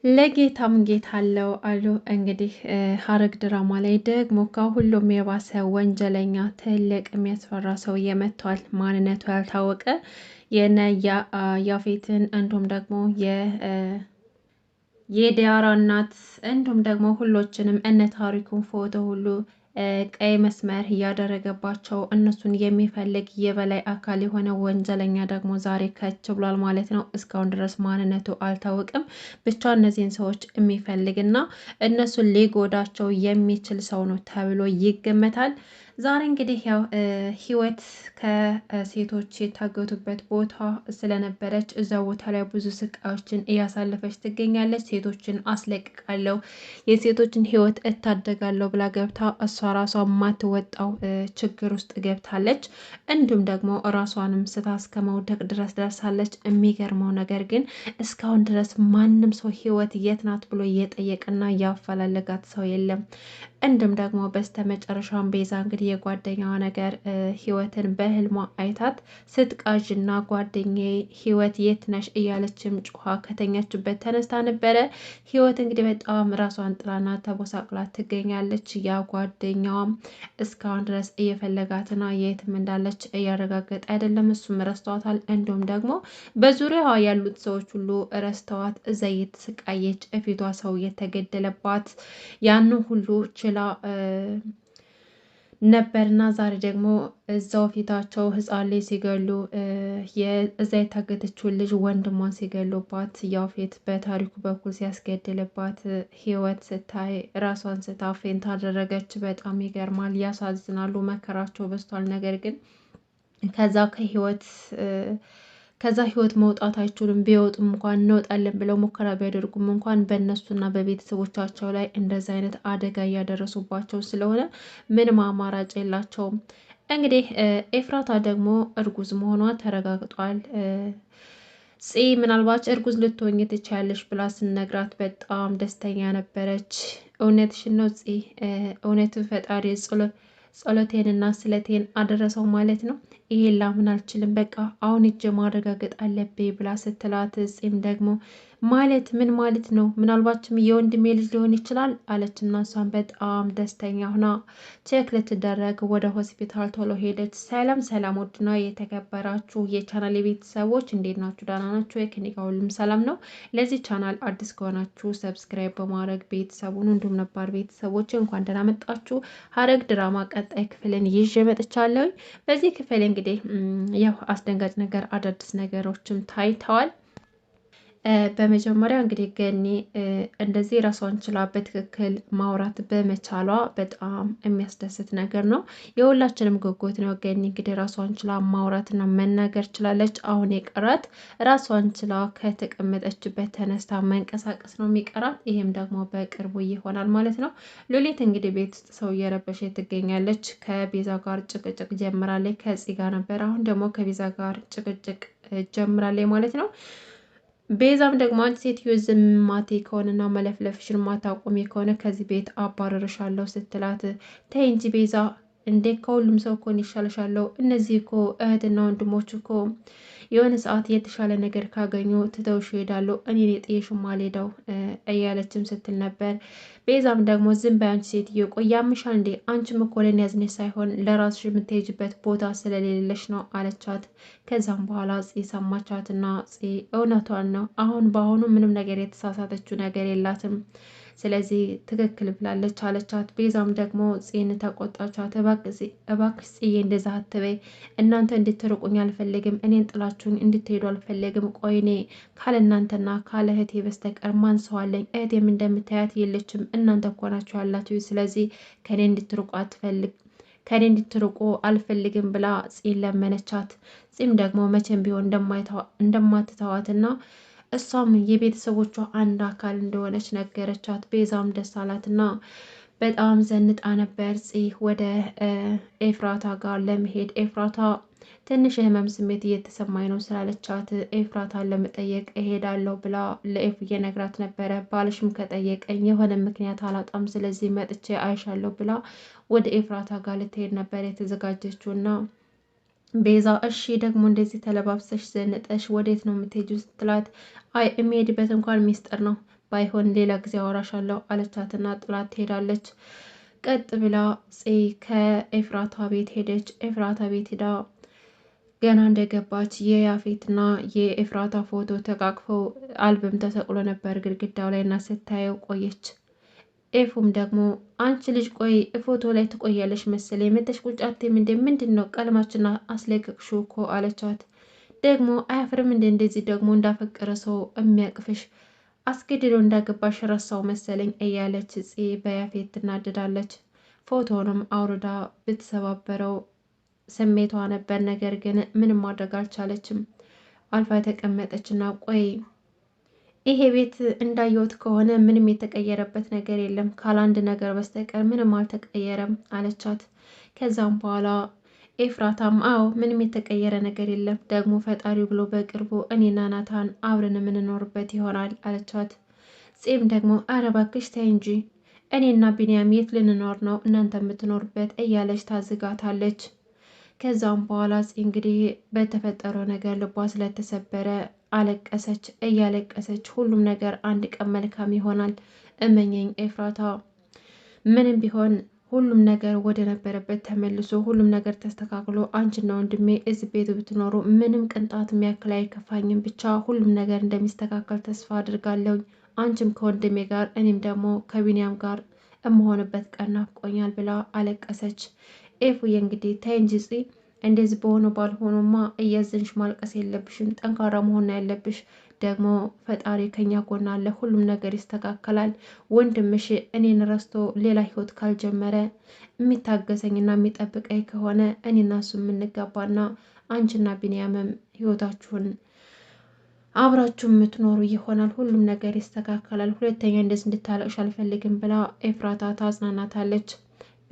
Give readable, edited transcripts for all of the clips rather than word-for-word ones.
ለጌታም ጌታ አለው አሉ። እንግዲህ ሐረግ ድራማ ላይ ደግሞ ከሁሉም የባሰ ወንጀለኛ ትልቅ የሚያስፈራ ሰውዬ መጥቷል። ማንነቱ ያልታወቀ የነ ያፌትን እንዲሁም ደግሞ የዲያራ እናት እንዲሁም ደግሞ ሁሎችንም እነ ታሪኩን ፎቶ ሁሉ ቀይ መስመር እያደረገባቸው እነሱን የሚፈልግ የበላይ አካል የሆነ ወንጀለኛ ደግሞ ዛሬ ከች ብሏል ማለት ነው። እስካሁን ድረስ ማንነቱ አልታወቅም። ብቻ እነዚህን ሰዎች የሚፈልግና እነሱን ሊጎዳቸው የሚችል ሰው ነው ተብሎ ይገመታል። ዛሬ እንግዲህ ያው ህይወት ከሴቶች የታገቱበት ቦታ ስለነበረች እዛ ቦታ ላይ ብዙ ስቃዮችን እያሳለፈች ትገኛለች። ሴቶችን አስለቅቃለሁ፣ የሴቶችን ህይወት እታደጋለሁ ብላ ገብታ እሷ ራሷ የማትወጣው ችግር ውስጥ ገብታለች። እንዲሁም ደግሞ ራሷንም ስታ እስከ መውደቅ ድረስ ደርሳለች። የሚገርመው ነገር ግን እስካሁን ድረስ ማንም ሰው ህይወት የት ናት ብሎ እየጠየቅና እያፈላለጋት ሰው የለም። እንዲሁም ደግሞ በስተመጨረሻም ቤዛ እንግዲህ የጓደኛዋ ነገር ህይወትን በህልሟ አይታት ስትቃዥና ጓደኛዬ ህይወት የት ነሽ እያለችም ጩኋ ከተኛችበት ተነስታ ነበረ። ህይወት እንግዲህ በጣም ራሷን ጥላና ተቦሳቅላ ትገኛለች። ያ ጓደኛዋም እስካሁን ድረስ እየፈለጋትና የትም እንዳለች እያረጋገጠ አይደለም። እሱም ረስተዋታል። እንዲሁም ደግሞ በዙሪያዋ ያሉት ሰዎች ሁሉ ረስተዋት እዛ እየተሰቃየች እፊቷ ሰው የተገደለባት ያን ሁሉ ችላ ነበርና ዛሬ ደግሞ እዛው ፊታቸው ህፃን ላይ ሲገሉ እዛ የታገተችውን ልጅ ወንድሟን ሲገሉባት ያፌት በታሪኩ በኩል ሲያስገድልባት ህይወት ስታይ ራሷን ስታ ፌንት አደረገች። በጣም ይገርማል። ያሳዝናሉ። መከራቸው በዝቷል። ነገር ግን ከዛ ህይወት መውጣት አይችሉም። ቢወጡም እንኳን እንወጣለን ብለው ሙከራ ቢያደርጉም እንኳን በእነሱና በቤተሰቦቻቸው ላይ እንደዚህ አይነት አደጋ እያደረሱባቸው ስለሆነ ምንም አማራጭ የላቸውም። እንግዲህ ኤፍራታ ደግሞ እርጉዝ መሆኗ ተረጋግጧል። ምናልባት እርጉዝ ልትሆኝ ትችያለሽ ብላ ስነግራት በጣም ደስተኛ ነበረች። እውነትሽን ነው እውነቱ ፈጣሪ ጸሎቴንና ስለቴን አደረሰው ማለት ነው። ይሄን ላምን አልችልም። በቃ አሁን እጅ ማረጋገጥ አለብኝ ብላ ስትላት ደግሞ ማለት ምን ማለት ነው? ምናልባችም የወንድሜ ልጅ ሊሆን ይችላል አለችና እሷን በጣም ደስተኛ ሆና ቼክ ልትደረግ ወደ ሆስፒታል ቶሎ ሄደች። ሰላም ሰላም! ውድና የተከበራችሁ የቻናል ቤተሰቦች እንዴት ናችሁ? ደህና ናችሁ? ከእኔ ጋር ሁሉም ሰላም ነው። ለዚህ ቻናል አዲስ ከሆናችሁ ሰብስክራይብ በማድረግ ቤተሰቡን እንዲሁም ነባር ቤተሰቦች እንኳን ደህና መጣችሁ። ሐረግ ድራማ ቀጣይ ክፍልን ይዤ መጥቻለሁ። በዚህ ክፍል እንግዲህ ያው አስደንጋጭ ነገር አዳዲስ ነገሮችም ታይተዋል። በመጀመሪያ እንግዲህ ገኒ እንደዚህ ራሷን ችላ በትክክል ማውራት በመቻሏ በጣም የሚያስደስት ነገር ነው። የሁላችንም ጉጉት ነው። ገኒ እንግዲህ ራሷን ችላ ማውራትና መናገር ችላለች። አሁን የቀራት ራሷን ችላ ከተቀመጠችበት ተነስታ መንቀሳቀስ ነው የሚቀራት። ይህም ደግሞ በቅርቡ ይሆናል ማለት ነው። ሉሊት እንግዲህ ቤት ውስጥ ሰው እየረበሸ ትገኛለች። ከቤዛ ጋር ጭቅጭቅ ጀምራለች። ከጽ ጋር ነበር። አሁን ደግሞ ከቤዛ ጋር ጭቅጭቅ ጀምራለች ማለት ነው። ቤዛም ደግሞ አንድ ሴትዮ ዝም ማቴ ከሆነና መለፍለፍሽን ማታቆሚ ከሆነ ከዚህ ቤት አባረርሻለሁ ስትላት፣ ተይ እንጂ ቤዛ እንዴ ከሁሉም ሰው እኮ ይሻልሻለሁ። እነዚህ እኮ እህትና ወንድሞች እኮ የሆነ ሰዓት የተሻለ ነገር ካገኙ ትተውሽ ይሄዳሉ። እኔ ጥዬሽም አልሄደው እያለችም ስትል ነበር። ቤዛም ደግሞ ዝም በይ አንቺ ሴትዮ፣ ቆይ ያምሻል እንዴ? አንቺም እኮ ለእኔ ያዝነሽ ሳይሆን ለራስሽ የምትሄጅበት ቦታ ስለሌለሽ ነው አለቻት። ከዛም በኋላ ሰማቻትና እውነቷን ነው። አሁን በአሁኑ ምንም ነገር የተሳሳተችው ነገር የላትም። ስለዚህ ትክክል ብላለች አለቻት። ቤዛም ደግሞ ጽን ተቆጣቻት። እባክሽ ጽዬ እንደዛ አትበይ፣ እናንተ እንድትርቁኝ አልፈልግም፣ እኔን ጥላችሁኝ እንድትሄዱ አልፈልግም። ቆይኔ ካለ እናንተና ካለ እህቴ በስተቀር ማን ሰው አለኝ? እህቴም እንደምታያት የለችም፣ እናንተ እኮ ናችሁ ያላችሁ። ስለዚህ ከኔ እንድትርቁ አልፈልግም ብላ ጽን ለመነቻት። ጺም ደግሞ መቼም ቢሆን እንደማትተዋትና እሷም የቤተሰቦቿ አንድ አካል እንደሆነች ነገረቻት። ቤዛም ደስ አላትና በጣም ዘንጣ ነበር ወደ ኤፍራታ ጋር ለመሄድ። ኤፍራታ ትንሽ የህመም ስሜት እየተሰማኝ ነው ስላለቻት ኤፍራታን ለመጠየቅ እሄዳለሁ ብላ ለኤፍ እየነግራት ነበረ። ባልሽም ከጠየቀኝ የሆነ ምክንያት አላጣም፣ ስለዚህ መጥቼ አይሻለሁ ብላ ወደ ኤፍራታ ጋር ልትሄድ ነበር የተዘጋጀችውና ቤዛ እሺ ደግሞ እንደዚህ ተለባብሰሽ ዘንጠሽ ወዴት ነው የምትሄጂው ስትላት፣ አይ የሚሄድበት እንኳን ሚስጥር ነው፣ ባይሆን ሌላ ጊዜ አወራሻለሁ አለቻትና ጥላት ትሄዳለች። ቀጥ ብላ ከኤፍራታ ቤት ሄደች። ኤፍራታ ቤት ሄዳ ገና እንደገባች የያፌትና የኤፍራታ ፎቶ ተቃቅፈው አልበም ተሰቅሎ ነበር ግድግዳው ላይ እና ስታየው ቆየች። ኤፉም ደግሞ አንቺ ልጅ ቆይ ፎቶ ላይ ትቆያለሽ መሰለ የመተሽ ቁጫቴም እንደ ምንድን ነው ቀለማችን አስለቅቅሹ እኮ አለቻት። ደግሞ አያፍርም እንደዚህ ደግሞ እንዳፈቀረ ሰው የሚያቅፍሽ አስገድዶ እንዳገባሽ ረሳው መሰለኝ እያለች በያፌት ትናደዳለች። ፎቶንም አውርዳ ብትሰባበረው ስሜቷ ነበር። ነገር ግን ምንም ማድረግ አልቻለችም። አልፋ የተቀመጠችና ቆይ ይሄ ቤት እንዳየሁት ከሆነ ምንም የተቀየረበት ነገር የለም ካላንድ ነገር በስተቀር ምንም አልተቀየረም አለቻት። ከዛም በኋላ ኤፍራታም አዎ ምንም የተቀየረ ነገር የለም ደግሞ ፈጣሪው ብሎ በቅርቡ እኔና ናታን አብረን የምንኖርበት ይሆናል አለቻት። ጺም ደግሞ አረ እባክሽ ተይ እንጂ እኔና ቢንያም የት ልንኖር ነው እናንተ የምትኖርበት እያለች ታዝጋታለች። ከዛም በኋላ እንግዲህ በተፈጠረው ነገር ልቧ ስለተሰበረ አለቀሰች። እያለቀሰች ሁሉም ነገር አንድ ቀን መልካም ይሆናል እመኘኝ ኤፍራታ፣ ምንም ቢሆን ሁሉም ነገር ወደ ነበረበት ተመልሶ ሁሉም ነገር ተስተካክሎ አንቺና ወንድሜ እዚህ ቤት ብትኖሩ ምንም ቅንጣት የሚያክል አይከፋኝም። ብቻ ሁሉም ነገር እንደሚስተካከል ተስፋ አድርጋለሁ። አንቺም ከወንድሜ ጋር እኔም ደግሞ ከቢንያም ጋር እመሆንበት ቀን ናፍቆኛል ብላ አለቀሰች። ኤፉዬ እንግዲህ ተይ እንጂ እንደዚህ በሆነ ባልሆኖማ እያዘንሽ ማልቀስ የለብሽም፣ ጠንካራ መሆን ያለብሽ። ደግሞ ፈጣሪ ከኛ ጎን አለ፣ ሁሉም ነገር ይስተካከላል። ወንድምሽ እኔን ረስቶ ሌላ ህይወት ካልጀመረ የሚታገሰኝና የሚጠብቀኝ ከሆነ እኔና እሱ የምንጋባና አንቺና ቢንያምም ህይወታችሁን አብራችሁ የምትኖሩ ይሆናል። ሁሉም ነገር ይስተካከላል። ሁለተኛ እንደዚህ እንድታለቅሽ አልፈልግም ብላ ኤፍራታ ታጽናናታለች።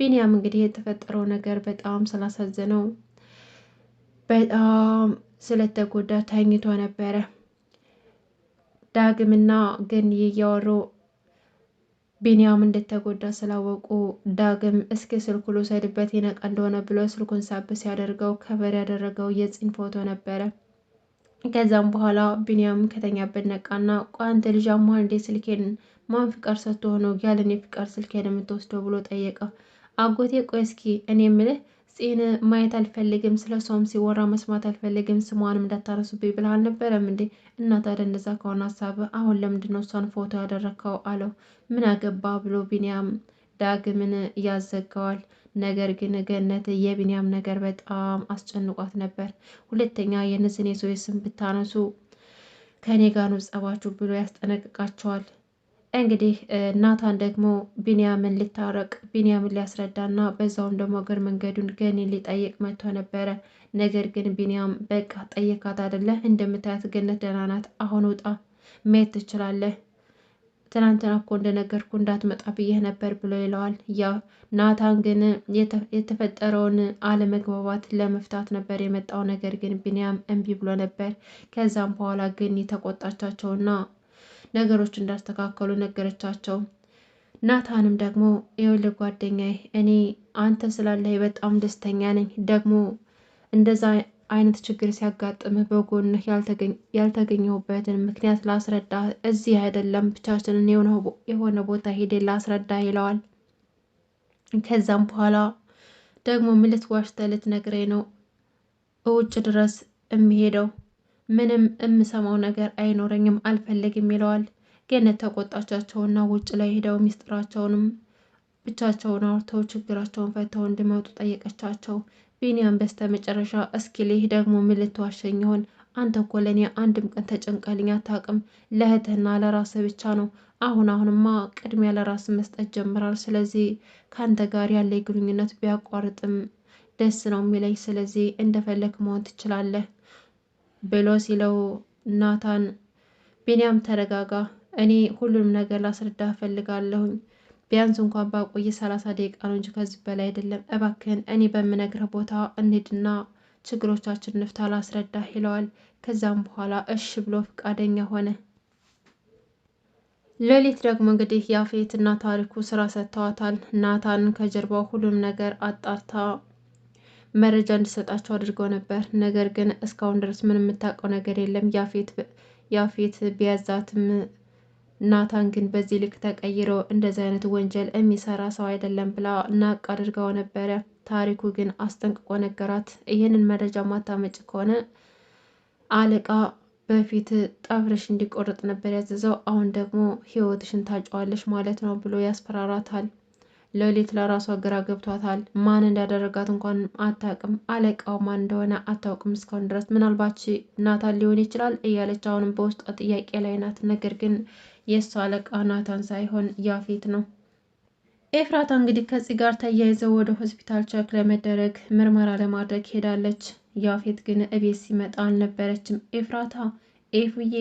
ቢንያም እንግዲህ የተፈጠረው ነገር በጣም ስላሳዘነው በጣም ስለተጎዳ ተኝቶ ነበረ። ዳግምና ግን እያወሩ ቢንያም እንደተጎዳ ስላወቁ ዳግም እስኪ ስልኩ ልውሰድበት ይነቃ እንደሆነ ብሎ ስልኩን ሳብ ሲያደርገው ከበር ያደረገው የፂን ፎቶ ነበረ። ከዛም በኋላ ቢንያም ከተኛበት ነቃና ቋንተ ልጅ አሟል እንዴ ስልኬን ማን ፍቃድ ሰጥቶ ሆኖ ያለኔ ፍቃድ ስልኬን የምትወስደው ብሎ ጠየቀ። አጎቴ ቆይ እስኪ እኔ የምልህ ፂን ማየት አልፈልግም፣ ስለ እሷም ሲወራ መስማት አልፈልግም፣ ስሟንም እንዳታረሱብኝ ብለህ አልነበረም እንዴ? እና ታዲያ እንደዛ ከሆነ ሀሳብህ አሁን ለምንድነው እሷን ፎቶ ያደረግከው አለው። ምን አገባ ብሎ ቢንያም ዳግምን ያዘጋዋል። ነገር ግን ገነት የቢንያም ነገር በጣም አስጨንቋት ነበር። ሁለተኛ የነዚህን የሰዎች ስም ብታነሱ ከኔ ጋር ነው ጸባችሁ ብሎ ያስጠነቅቃቸዋል። እንግዲህ ናታን ደግሞ ቢንያምን ሊታረቅ ቢንያምን ሊያስረዳና በዛውም ደግሞ እግር መንገዱን ገኒን ሊጠይቅ መጥቶ ነበረ። ነገር ግን ቢንያም በቃ ጠየካት አይደለ እንደምታያት ገነት ደህና ናት፣ አሁን ውጣ መሄድ ትችላለህ፣ ትናንትና እኮ እንደነገርኩ እንዳትመጣ ብዬህ ነበር ብሎ ይለዋል። ያ ናታን ግን የተፈጠረውን አለመግባባት ለመፍታት ነበር የመጣው። ነገር ግን ቢንያም እምቢ ብሎ ነበር። ከዛም በኋላ ግን ተቆጣቻቸውና ነገሮች እንዳስተካከሉ ነገረቻቸው። ናታንም ደግሞ ይኸውልህ ጓደኛዬ እኔ አንተ ስላለህ በጣም ደስተኛ ነኝ። ደግሞ እንደዛ አይነት ችግር ሲያጋጥምህ በጎንህ ያልተገኘሁበትን ምክንያት ላስረዳ፣ እዚህ አይደለም ብቻችንን የሆነ ቦታ ሄደ ላስረዳ ይለዋል። ከዛም በኋላ ደግሞ ምን ልትዋሽተህ ልትነግረኝ ነው ውጭ ድረስ የሚሄደው? ምንም የምሰማው ነገር አይኖረኝም አልፈልግም ይለዋል። ገነት ተቆጣቻቸውና ውጭ ላይ ሄደው ሚስጥራቸውንም ብቻቸውን አውርተው ችግራቸውን ፈተው እንዲመጡ ጠየቀቻቸው። ቢንያም በስተ መጨረሻ እስኪ ልህ ደግሞ ምን ልትዋሸኝ ይሆን? አንተ እኮ ለእኔ አንድም ቀን ተጨንቀልኝ አታውቅም። ለእህትህና ለራስህ ብቻ ነው። አሁንማ ቅድሚያ ለራስ መስጠት ጀምራል። ስለዚህ ከአንተ ጋር ያለ ግንኙነት ቢያቋርጥም ደስ ነው የሚለኝ። ስለዚህ እንደፈለክ መሆን ትችላለህ ብሎ ሲለው ናታን ቢንያም ተረጋጋ፣ እኔ ሁሉንም ነገር ላስረዳ እፈልጋለሁኝ። ቢያንስ እንኳን ባቆይ 30 ደቂቃ ነው እንጂ ከዚህ በላይ አይደለም። እባክህን እኔ በምነግርህ ቦታ እንሂድና ችግሮቻችን ንፍታ ላስረዳህ ይለዋል። ከዛም በኋላ እሺ ብሎ ፈቃደኛ ሆነ። ሌሊት ደግሞ እንግዲህ ያፌትና ታሪኩ ስራ ሰጥተዋታል። ናታን ከጀርባው ሁሉም ነገር አጣርታ መረጃ እንዲሰጣቸው አድርገው ነበር። ነገር ግን እስካሁን ድረስ ምንም የምታውቀው ነገር የለም። ያፌት ቢያዛትም ናታን ግን በዚህ ልክ ተቀይሮ እንደዚህ አይነት ወንጀል የሚሰራ ሰው አይደለም ብላ ናቅ አድርገው ነበረ። ታሪኩ ግን አስጠንቅቆ ነገራት። ይህንን መረጃ ማታመጭ ከሆነ አለቃ በፊት ጠፍርሽ እንዲቆርጥ ነበር ያዘዘው፣ አሁን ደግሞ ህይወትሽን ታጫዋለሽ ማለት ነው ብሎ ያስፈራራታል። ሌሊት ለራሷ ግራ ገብቷታል። ማን እንዳደረጋት እንኳን አታውቅም። አለቃው ማን እንደሆነ አታውቅም እስካሁን ድረስ። ምናልባት ናታን ሊሆን ይችላል እያለች አሁንም በውስጧ ጥያቄ ላይ ናት። ነገር ግን የእሷ አለቃ ናታን ሳይሆን ያፌት ነው። ኤፍራታ እንግዲህ ከዚህ ጋር ተያይዘው ወደ ሆስፒታል ቸክ ለመደረግ ምርመራ ለማድረግ ሄዳለች። ያፌት ግን እቤት ሲመጣ አልነበረችም። ኤፍራታ ኤፉዬ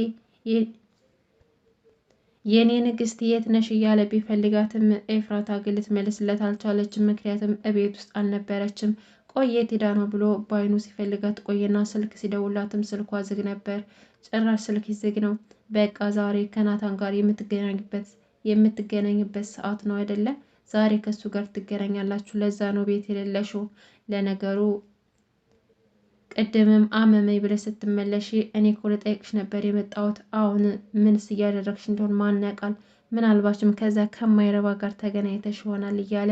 የኔ ንግስት የት ነሽ እያለ ቢፈልጋትም ኤፍራታ ግን ልትመልስለት አልቻለችም። ምክንያቱም እቤት ውስጥ አልነበረችም። ቆየት ሄዳ ነው ብሎ በአይኑ ሲፈልጋት ቆየና ስልክ ሲደውላትም ስልኳ ዝግ ነበር። ጭራሽ ስልክ ዝግ ነው። በቃ ዛሬ ከናታን ጋር የምትገናኝበት ሰዓት ነው አይደለ? ዛሬ ከሱ ጋር ትገናኛላችሁ። ለዛ ነው ቤት የሌለሽው። ለነገሩ ቅድምም አመመኝ ብለሽ ስትመለሺ እኔ እኮ ልጠይቅሽ ነበር የመጣሁት። አሁን ምንስ እያደረግሽ እንደሆን ማን ያውቃል? ምናልባችም ከዛ ከማይረባ ጋር ተገናኝተሽ ይሆናል እያለ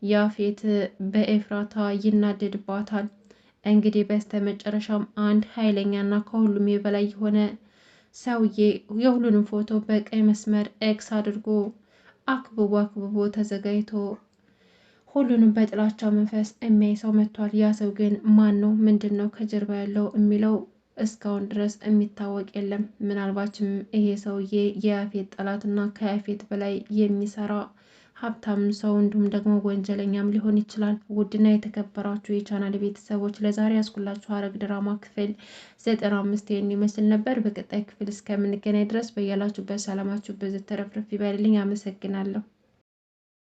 ያፌት በኤፍራታ ይናደድባታል። እንግዲህ በስተ መጨረሻም አንድ ኃይለኛና ከሁሉም የበላይ የሆነ ሰውዬ የሁሉንም ፎቶ በቀይ መስመር ኤክስ አድርጎ አክብቦ ተዘጋጅቶ ሁሉንም በጥላቻ መንፈስ የሚያይ ሰው መጥቷል። ያ ሰው ግን ማን ነው? ምንድን ነው ከጀርባ ያለው የሚለው እስካሁን ድረስ የሚታወቅ የለም። ምናልባችም ይሄ ሰውዬ የያፌት ጠላትና ከያፌት በላይ የሚሰራ ሀብታም ሰው እንዲሁም ደግሞ ወንጀለኛም ሊሆን ይችላል። ውድና የተከበራችሁ የቻናል ቤተሰቦች ለዛሬ ያስኩላችሁ ሐረግ ድራማ ክፍል 95 ይመስል ነበር። በቀጣይ ክፍል እስከምንገናኝ ድረስ በያላችሁበት ሰላማችሁ በዚህ ተረፍረፍ ይበልልኝ። አመሰግናለሁ።